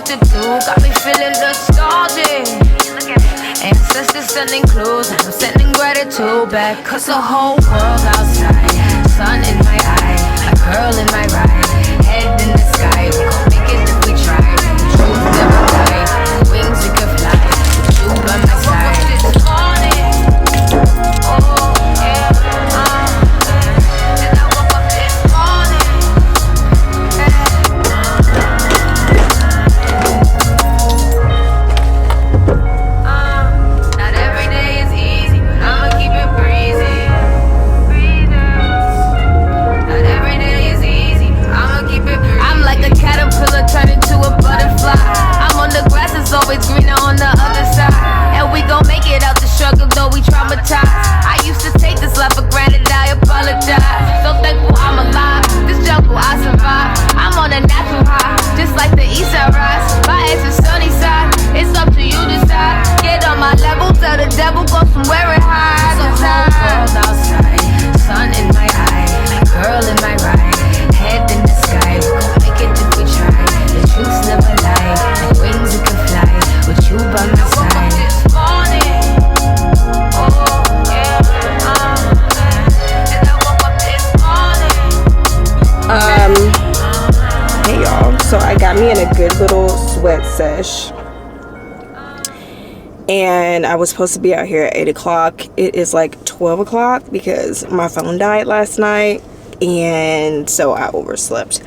to do, got me feeling nostalgic. Ancestors sending clues, and I'm sending gratitude back. Cause the whole world outside, sun in my eye, a girl in my ride, head in the sky. We gon' make it if we try. Truth never die, wings we can fly. You by my side. This morning, oh yeah, and I woke up this morning. Not every day is easy, but I'ma keep it breezy. Not every day is easy, but I'ma keep it breezy. I'm like a caterpillar turned into a butterfly. I'm on the grass, it's always greener on the other side. And we gon' make it out the struggle, though we traumatized. I used to take this life for granted, I apologize. So thankful I'm alive, this jungle I survive. I'm on a natural high, just like the east side rise. My ex is sunny side, it's up to you to decide. Get on my level, tell the devil go somewhere and hide. The whole world outside, sun in my eye, a girl in my ride, head in the sky. We gon' make it if we try. The truth's never lie, like wings you can fly. With you by my side. This morning, oh yeah, and I woke up this morning. Hey y'all, so I got me in a good little sweat sesh, and I was supposed to be out here at 8 o'clock. It is like 12 o'clock because my phone died last night, and so I overslept.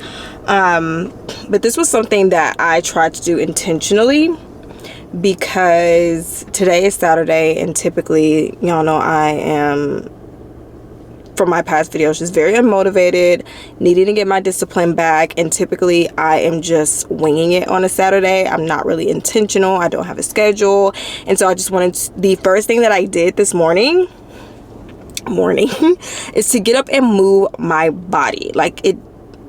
But this was something that I tried to do intentionally, because today is Saturday, and typically, y'all know I am, from my past videos, just very unmotivated, needing to get my discipline back, and typically I am just winging it on a Saturday. I'm not really intentional, I don't have a schedule, and so I just wanted the first thing that I did this morning is to get up and move my body. Like,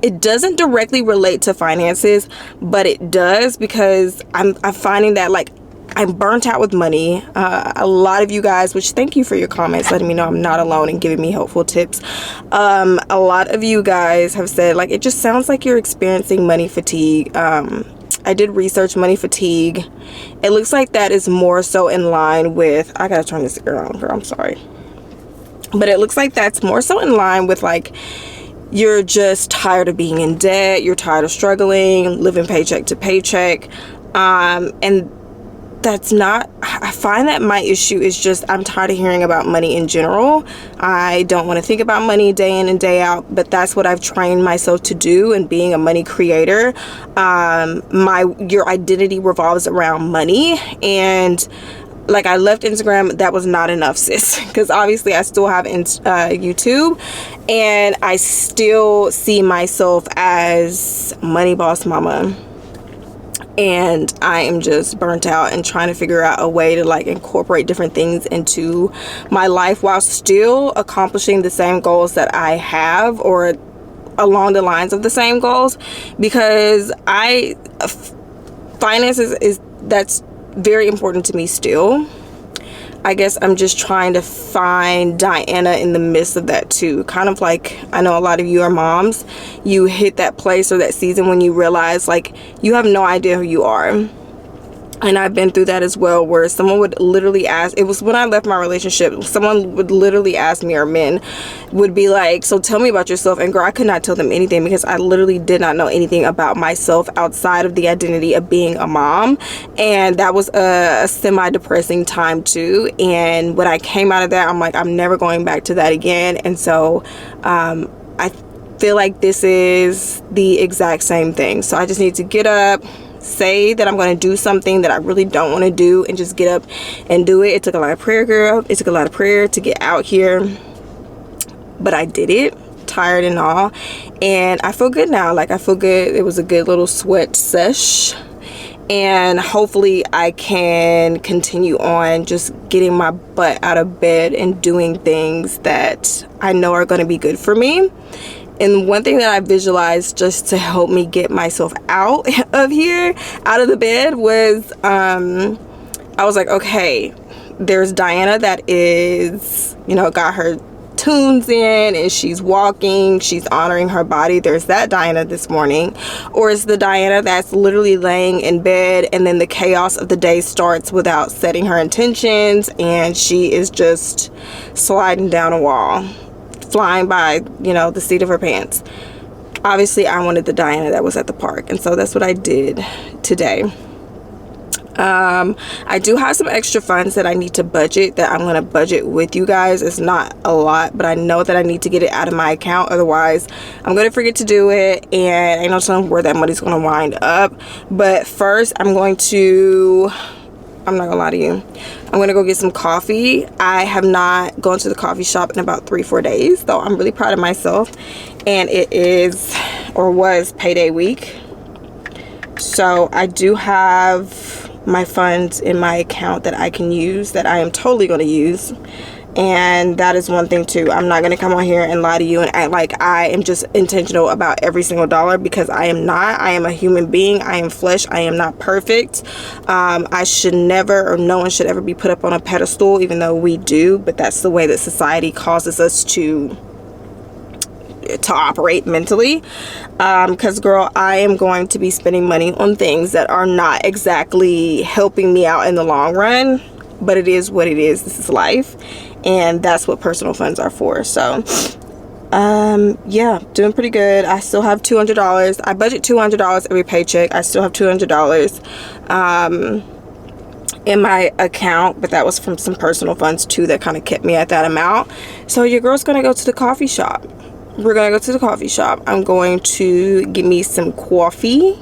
it doesn't directly relate to finances, but it does, because I'm finding that, like, I'm burnt out with money. A lot of you guys, which thank you for your comments, letting me know I'm not alone and giving me helpful tips. A lot of you guys have said, like, it just sounds like you're experiencing money fatigue. I did research money fatigue. It looks like that is more so in line with, I gotta turn this around, girl, I'm sorry. But it looks like that's more so in line with, like, you're just tired of being in debt, you're tired of struggling, living paycheck to paycheck, and that's not, I find that my issue is just, I'm tired of hearing about money in general. I don't want to think about money day in and day out, but that's what I've trained myself to do. And being a money creator, your identity revolves around money. And like, I left Instagram, that was not enough, sis, because obviously I still have YouTube, and I still see myself as money boss mama, and I am just burnt out and trying to figure out a way to, like, incorporate different things into my life while still accomplishing the same goals that I have, or along the lines of the same goals, because finances is that's very important to me still. I guess I'm just trying to find Diana in the midst of that too. Kind of like, I know a lot of you are moms. You hit that place or that season when you realize, like, you have no idea who you are. And I've been through that as well, where someone would literally ask, it was when I left my relationship, someone would literally ask me, or men would be like, so tell me about yourself. And girl, I could not tell them anything, because I literally did not know anything about myself outside of the identity of being a mom. And that was a semi-depressing time too. And when I came out of that, I'm like, I'm never going back to that again. And so I feel like this is the exact same thing. So I just need to get up, say that I'm going to do something that I really don't want to do, and just get up and do it. It took a lot of prayer, girl. It took a lot of prayer to get out here, but I did it, tired and all, and I feel good now. Like, I feel good. It was a good little sweat sesh, and hopefully I can continue on just getting my butt out of bed and doing things that I know are going to be good for me. And one thing that I visualized just to help me get myself out of here, out of the bed, was I was like, okay, there's Diana that is, got her tunes in and she's walking, she's honoring her body. There's that Diana this morning. Or it's the Diana that's literally laying in bed and then the chaos of the day starts without setting her intentions and she is just sliding down a wall, flying by, you know, the seat of her pants. Obviously, I wanted the Diana that was at the park, and so that's what I did today. I do have some extra funds that I need to budget, that I'm going to budget with you guys. It's not a lot, but I know that I need to get it out of my account. Otherwise, I'm going to forget to do it, and I know some where that money's going to wind up. But first, I'm not going to lie to you, I'm going to go get some coffee. I have not gone to the coffee shop in about 3-4 days, though I'm really proud of myself. And it is, or was, payday week. So I do have my funds in my account that I can use, that I am totally going to use. And that is one thing too. I'm not going to come on here and lie to you and act like I am just intentional about every single dollar, because I am not. I am a human being. I am flesh. I am not perfect. I should never, or no one should ever be put up on a pedestal, even though we do. But that's the way that society causes us to operate mentally. Because girl, I am going to be spending money on things that are not exactly helping me out in the long run. But it is what it is. This is life. And that's what personal funds are for. So yeah, doing pretty good. I still have $200. I budget $200 every paycheck. I still have $200 in my account, but that was from some personal funds too that kind of kept me at that amount. So your girl's gonna go to the coffee shop. We're gonna go to the coffee shop. I'm going to get me some coffee,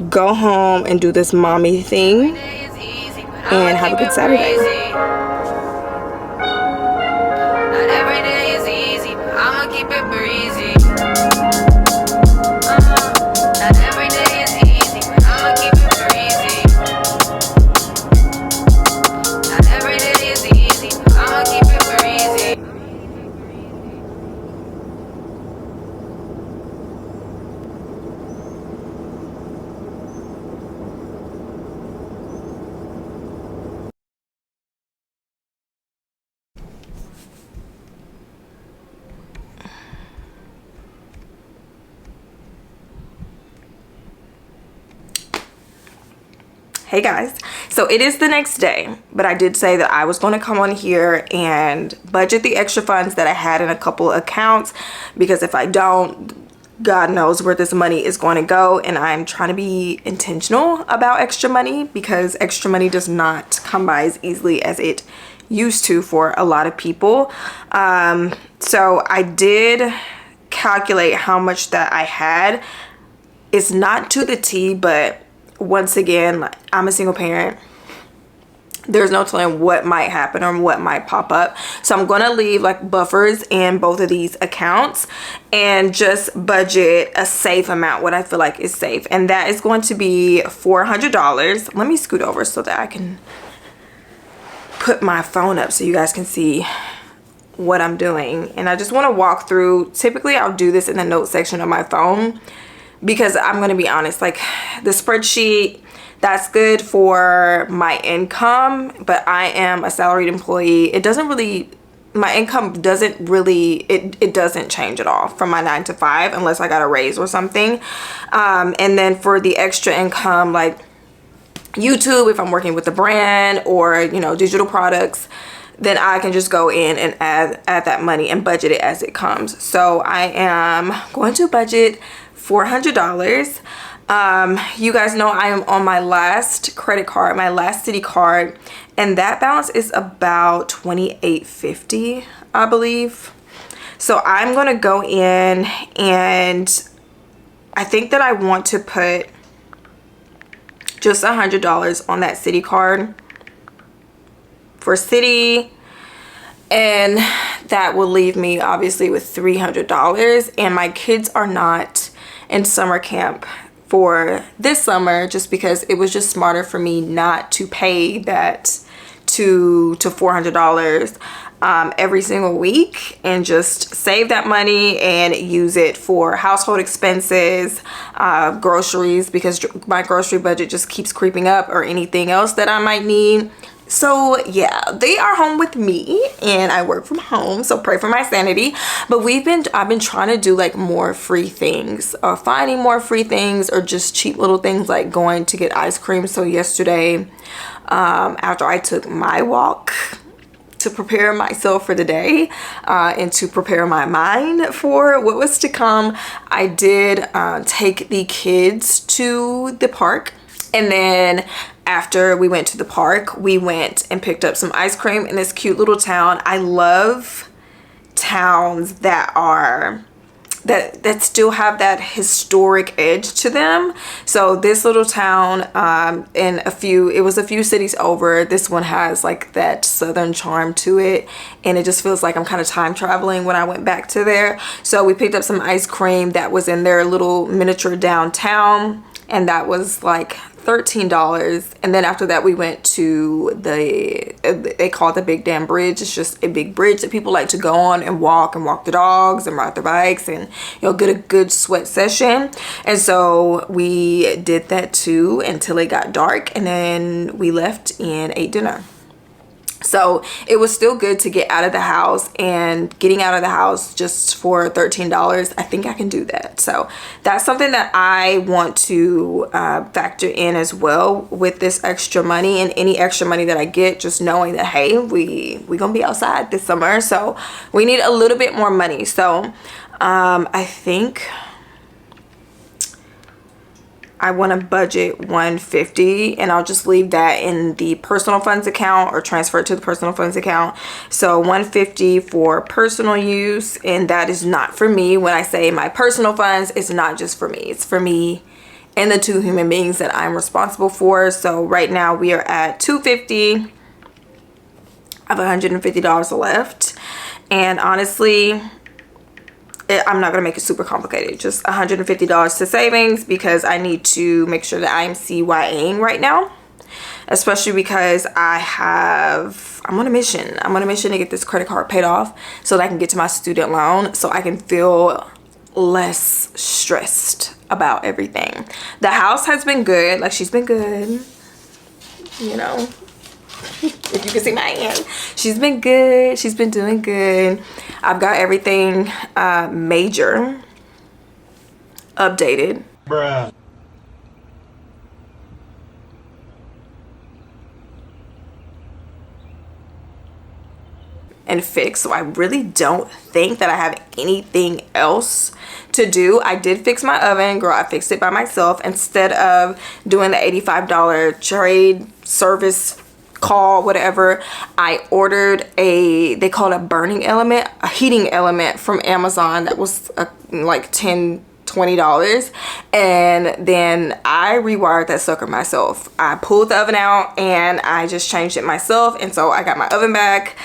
go home and do this mommy thing, and have a good Saturday. Not every day is easy, but I'ma keep it breezy. Not every day is easy, but I'ma keep it breezy. Not every day is easy, but I'ma keep it breezy. Hey guys, so it is the next day, but I did say that I was going to come on here and budget the extra funds that I had in a couple accounts, because if I don't, God knows where this money is going to go. And I'm trying to be intentional about extra money, because extra money does not come by as easily as it used to for a lot of people. So I did calculate how much that I had. It's not to the T, but once again, I'm a single parent. There's no telling what might happen or what might pop up. So I'm going to leave like buffers in both of these accounts and just budget a safe amount, what I feel like is safe. And that is going to be $400. Let me scoot over so that I can put my phone up so you guys can see what I'm doing. And I just want to walk through. Typically, I'll do this in the notes section of my phone, because I'm going to be honest, like the spreadsheet, that's good for my income, but I am a salaried employee. It doesn't really, my income doesn't really, it doesn't change at all from my 9 to 5 unless I got a raise or something. And then for the extra income, like YouTube, if I'm working with a brand or, you know, digital products, then I can just go in and add that money and budget it as it comes. So I am going to budget $400. You guys know I am on my last credit card, my last Citi card, and that balance is about $28.50, I believe. So I'm gonna go in, and I think that I want to put just $100 on that Citi card for Citi, and that will leave me obviously with $300. And my kids are not in summer camp for this summer, just because it was just smarter for me not to pay that to $400 every single week, and just save that money and use it for household expenses, groceries, because my grocery budget just keeps creeping up, or anything else that I might need. So yeah, they are home with me and I work from home, so pray for my sanity. But I've been trying to do like more free things, or finding more free things, or just cheap little things like going to get ice cream. So yesterday, after I took my walk to prepare myself for the day, and to prepare my mind for what was to come, I did take the kids to the park. And then after we went to the park, we went and picked up some ice cream in this cute little town. I love towns that still have that historic edge to them. So this little town, it was a few cities over, this one has like that southern charm to it, and it just feels like I'm kind of time traveling when I went back to there. So we picked up some ice cream that was in their little miniature downtown, and that was like $13. And then after that we went to they call it the Big Dam Bridge. It's just a big bridge that people like to go on and walk the dogs and ride their bikes, and get a good sweat session. And so we did that too until it got dark, and then we left and ate dinner. So it was still good to get out of the house, and getting out of the house just for $13, I think I can do that. So that's something that I want to factor in as well with this extra money, and any extra money that I get, just knowing that, hey, we gonna be outside this summer, so we need a little bit more money. So I think I want to budget $150, and I'll just leave that in the personal funds account or transfer it to the personal funds account. So $150 for personal use, and that is not for me. When I say my personal funds, it's not just for me. It's for me and the 2 human beings that I'm responsible for. So right now we are at $250. I have $150 left, and honestly, I'm not going to make it super complicated. Just $150 to savings, because I need to make sure that I am CYAing right now. Especially because I'm on a mission. I'm on a mission to get this credit card paid off so that I can get to my student loan, so I can feel less stressed about everything. The house has been good. Like, she's been good. If you can see my hand, she's been good. She's been doing good. I've got everything major updated. Bruh. And fixed. So I really don't think that I have anything else to do. I did fix my oven, girl. I fixed it by myself instead of doing the $85 trade service call, whatever. I ordered they call it a heating element from Amazon that was like $20, and then I rewired that sucker myself. I pulled the oven out and I just changed it myself, and so I got my oven back,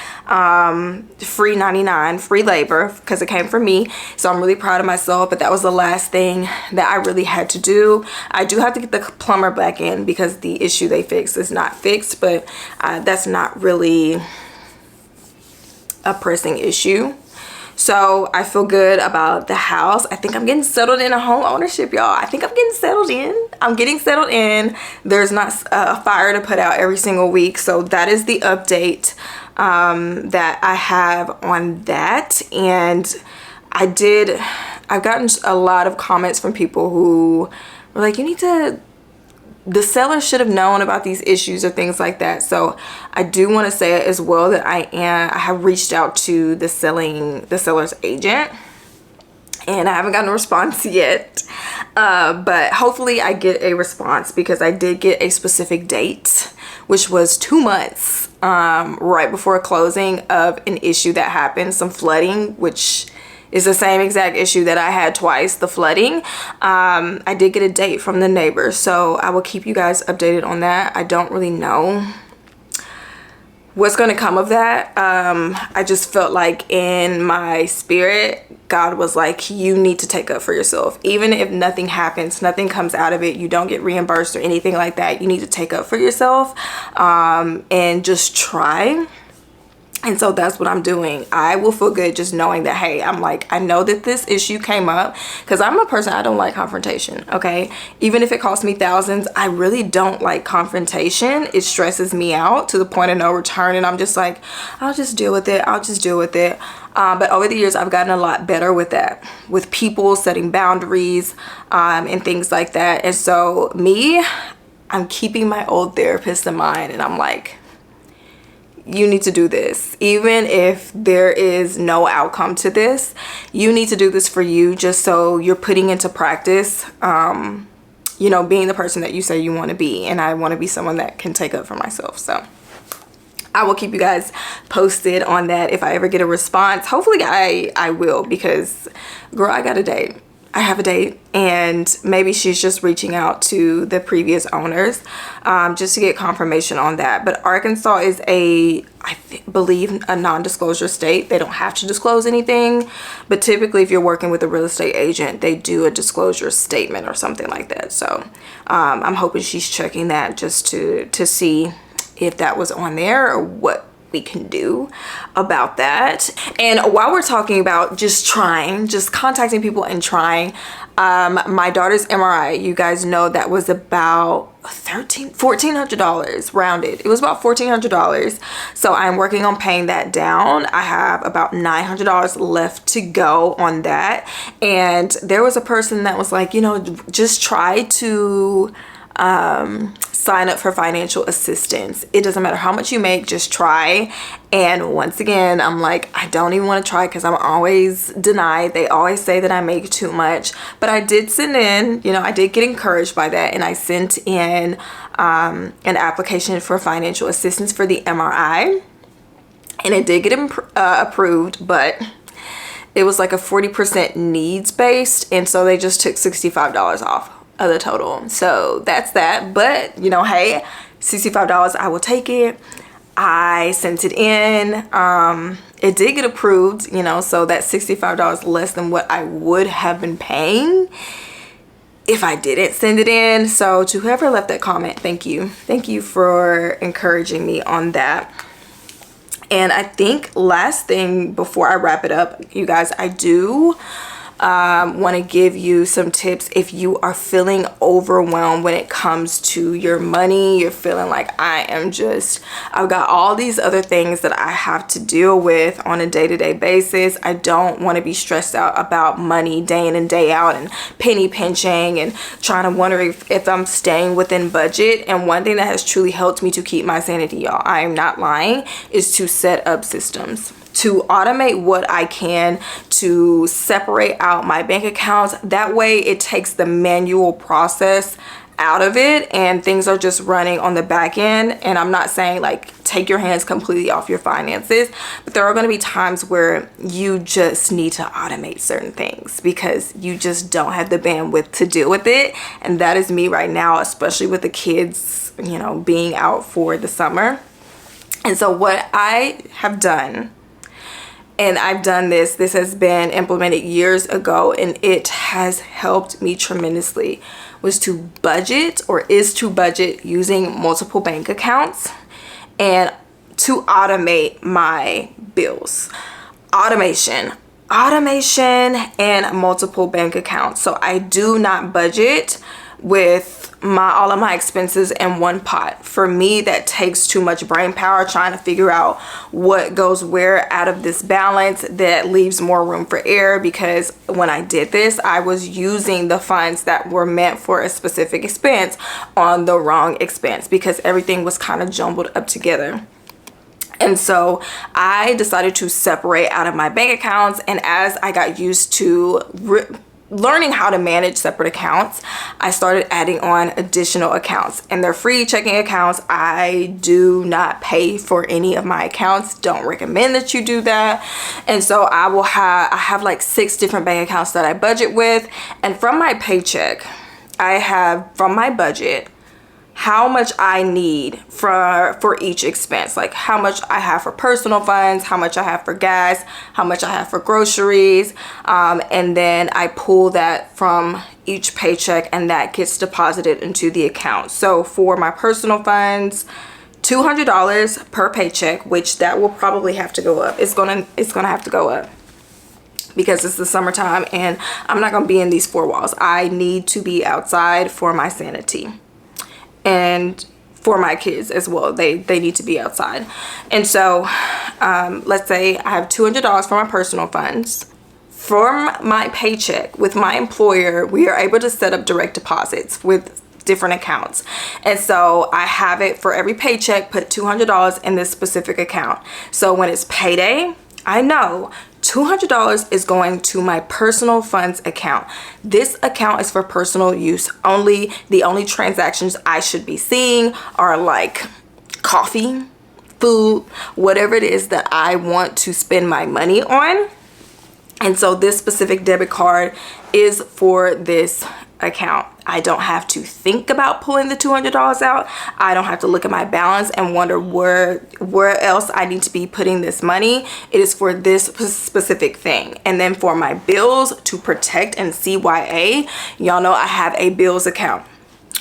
free 99, free labor, because it came from me. So I'm really proud of myself. But that was the last thing that I really had to do. I do have to get the plumber back in because the issue they fixed is not fixed, but that's not really a pressing issue. So I feel good about the house. I think I'm getting settled in a home ownership, y'all. I think I'm getting settled in. I'm getting settled in. There's not a fire to put out every single week. So that is the update that I have on that. And I've gotten a lot of comments from people who were like, the seller should have known about these issues or things like that. So I do want to say it as well that I have reached out to the seller's agent, and I haven't gotten a response yet. But hopefully I get a response, because I did get a specific date, which was 2 months right before closing, of an issue that happened, some flooding, which is the same exact issue that I had twice, the flooding. I did get a date from the neighbor, so I will keep you guys updated on that. I don't really know what's going to come of that. I just felt like in my spirit, God was like, you need to take up for yourself. Even if nothing happens, nothing comes out of it, you don't get reimbursed or anything like that, you need to take up for yourself, and just try. And so that's what I'm doing. I will feel good just knowing that, hey, I'm like, I know that this issue came up, because I'm a person, I don't like confrontation, okay? Even if it costs me thousands, I really don't like confrontation. It stresses me out to the point of no return, and I'm just like, I'll just deal with it. I'll just deal with it. But over the years, I've gotten a lot better with that, with people setting boundaries and things like that. And so I'm keeping my old therapist in mind, and I'm like, you need to do this. Even if there is no outcome to this, you need to do this for you, just so you're putting into practice, you know, being the person that you say you want to be. And I want to be someone that can take up for myself. So I will keep you guys posted on that. If I ever get a response, hopefully I will, because girl, I got a date. I have a date, and maybe she's just reaching out to the previous owners just to get confirmation on that. But Arkansas is believe a non-disclosure state. They don't have to disclose anything, but typically if you're working with a real estate agent, they do a disclosure statement or something like that. So I'm hoping she's checking that just to see if that was on there or what we can do about that. And while we're talking about just contacting people and trying, my daughter's MRI, you guys know that was about $1,400 rounded. It was about $1,400. So I'm working on paying that down. I have about $900 left to go on that. And there was a person that was like, you know, just try to sign up for financial assistance. It doesn't matter how much you make, just try. And once again, I'm like, I don't even want to try, because I'm always denied. They always say that I make too much. But I did send in, you know, I did get encouraged by that, and I sent in an application for financial assistance for the MRI, and it did get approved, but it was like a 40% needs based, and so they just took $65 off of the total. So that's that. But you know, hey, $65, I will take it. I sent it in. It did get approved, you know, so that's $65 less than what I would have been paying if I didn't send it in. So to whoever left that comment, thank you for encouraging me on that. And I think last thing before I wrap it up, you guys, I do want to give you some tips if you are feeling overwhelmed when it comes to your money. You're feeling like, I've got all these other things that I have to deal with on a day-to-day basis. I don't want to be stressed out about money day in and day out and penny pinching and trying to wonder if I'm staying within budget. And one thing that has truly helped me to keep my sanity, y'all, I am not lying, is to set up systems, to automate what I can, to separate out my bank accounts. That way it takes the manual process out of it and things are just running on the back end. And I'm not saying like take your hands completely off your finances, but there are going to be times where you just need to automate certain things because you just don't have the bandwidth to deal with it. And that is me right now, especially with the kids, you know, being out for the summer. And so what I have done, and I've done this has been implemented years ago and it has helped me tremendously, is to budget using multiple bank accounts and to automate my bills. Automation and multiple bank accounts. So I do not budget with all of my expenses in one pot. For me, that takes too much brain power trying to figure out what goes where out of this balance. That leaves more room for error, because when I did this, I was using the funds that were meant for a specific expense on the wrong expense because everything was kind of jumbled up together. And so I decided to separate out of my bank accounts, and as I got used to learning how to manage separate accounts, I started adding on additional accounts, and they're free checking accounts. I do not pay for any of my accounts. Don't recommend that you do that. And so I have like 6 different bank accounts that I budget with, and from my paycheck, I have from my budget how much I need for each expense, like how much I have for personal funds, how much I have for gas, how much I have for groceries, and then I pull that from each paycheck and that gets deposited into the account. So for my personal funds, $200 per paycheck, which that will probably have to go up. It's gonna have to go up because it's the summertime and I'm not gonna be in these four walls. I need to be outside for my sanity and for my kids as well. They need to be outside. And so let's say I have $200 for my personal funds. From my paycheck with my employer, we are able to set up direct deposits with different accounts. And so I have it for every paycheck, put $200 in this specific account. So when it's payday, I know $200 is going to my personal funds account. This account is for personal use only. The only transactions I should be seeing are like coffee, food, whatever it is that I want to spend my money on. And so this specific debit card is for this account. I don't have to think about pulling the $200 out. I don't have to look at my balance and wonder where else I need to be putting this money. It is for this specific thing. And then for my bills to protect and CYA, y'all know I have a bills account.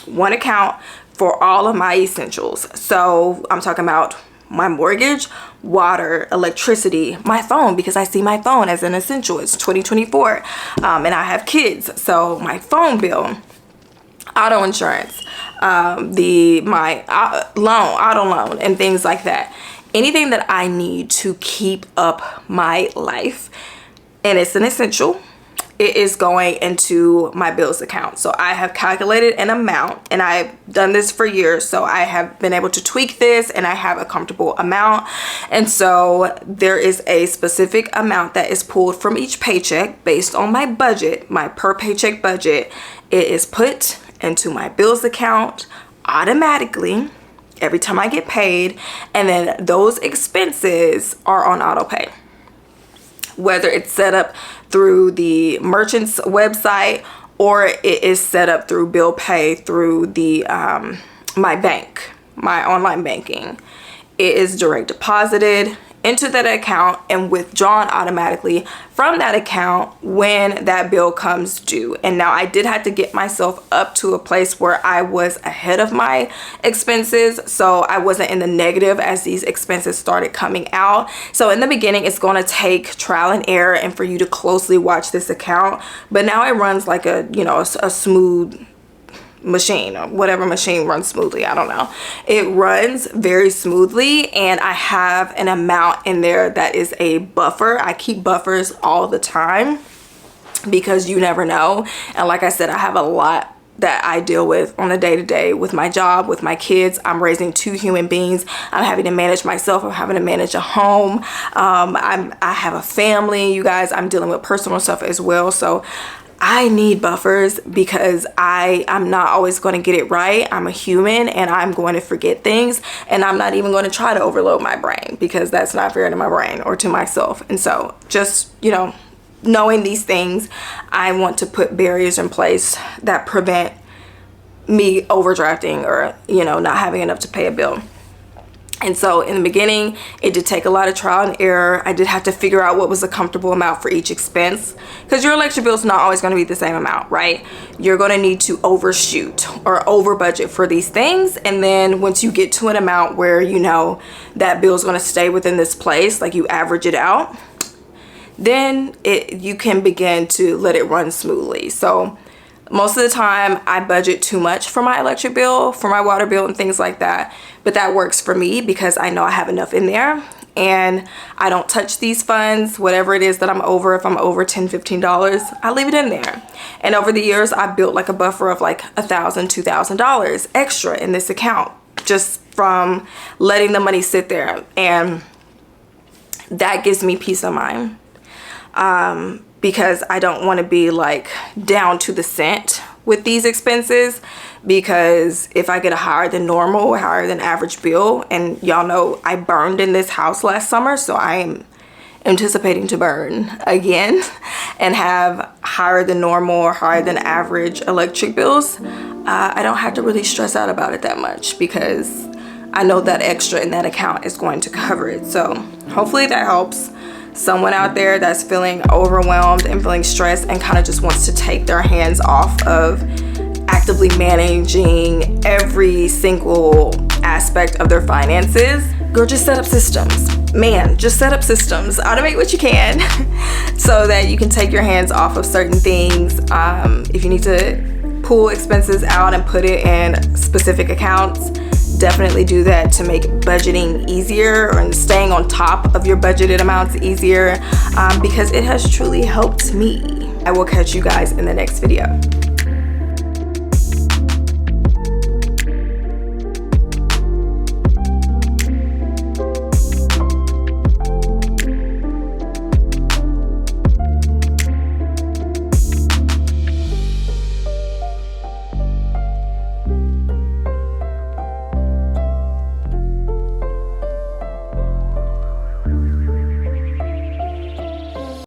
One account for all of my essentials. So I'm talking about my mortgage, water, electricity, my phone, because I see my phone as an essential. It's 2024 and I have kids, so my phone bill, auto insurance, my auto loan and things like that. Anything that I need to keep up my life and it's an essential, it is going into my bills account. So I have calculated an amount and I've done this for years. So I have been able to tweak this and I have a comfortable amount. And so there is a specific amount that is pulled from each paycheck based on my budget, my per paycheck budget. It is put into my bills account automatically every time I get paid. And then those expenses are on auto pay. Whether it's set up through the merchant's website or it is set up through bill pay through the my bank, my online banking. It is direct deposited into that account and withdrawn automatically from that account when that bill comes due. And now I did have to get myself up to a place where I was ahead of my expenses, so I wasn't in the negative as these expenses started coming out. So in the beginning, it's going to take trial and error and for you to closely watch this account, but now it runs like a smooth machine, or whatever machine runs smoothly, I don't know. It runs very smoothly and I have an amount in there that is a buffer. I keep buffers all the time because you never know. And like I said, I have a lot that I deal with on a day-to-day with my job, with my kids. I'm raising 2 human beings. I'm having to manage myself. I'm having to manage a home. I have a family, you guys. I'm dealing with personal stuff as well. So I need buffers because I'm not always going to get it right. I'm a human and I'm going to forget things, and I'm not even going to try to overload my brain because that's not fair to my brain or to myself. And so just, knowing these things, I want to put barriers in place that prevent me overdrafting or, not having enough to pay a bill. And so in the beginning, it did take a lot of trial and error. I did have to figure out what was a comfortable amount for each expense, because your electric bill is not always going to be the same amount, right? You're going to need to overshoot or over budget for these things. And then once you get to an amount where that bill is going to stay within this place, like you average it out, then you can begin to let it run smoothly. So most of the time I budget too much for my electric bill, for my water bill and things like that. But that works for me because I know I have enough in there and I don't touch these funds. Whatever it is that I'm over, if I'm over $10, $15, I leave it in there. And over the years, I built like a buffer of like $1,000, $2,000 extra in this account just from letting the money sit there. And that gives me peace of mind. Because I don't want to be like down to the cent with these expenses, because if I get a higher than normal or higher than average bill, and y'all know I burned in this house last summer, so I am anticipating to burn again and have higher than normal or higher than average electric bills, I don't have to really stress out about it that much because I know that extra in that account is going to cover it. So hopefully that helps someone out there that's feeling overwhelmed and feeling stressed and kind of just wants to take their hands off of actively managing every single aspect of their finances, girl, just set up systems. Man, just set up systems. Automate what you can so that you can take your hands off of certain things. If you need to pull expenses out and put it in specific accounts, definitely do that to make budgeting easier and staying on top of your budgeted amounts easier, because it has truly helped me. I will catch you guys in the next video.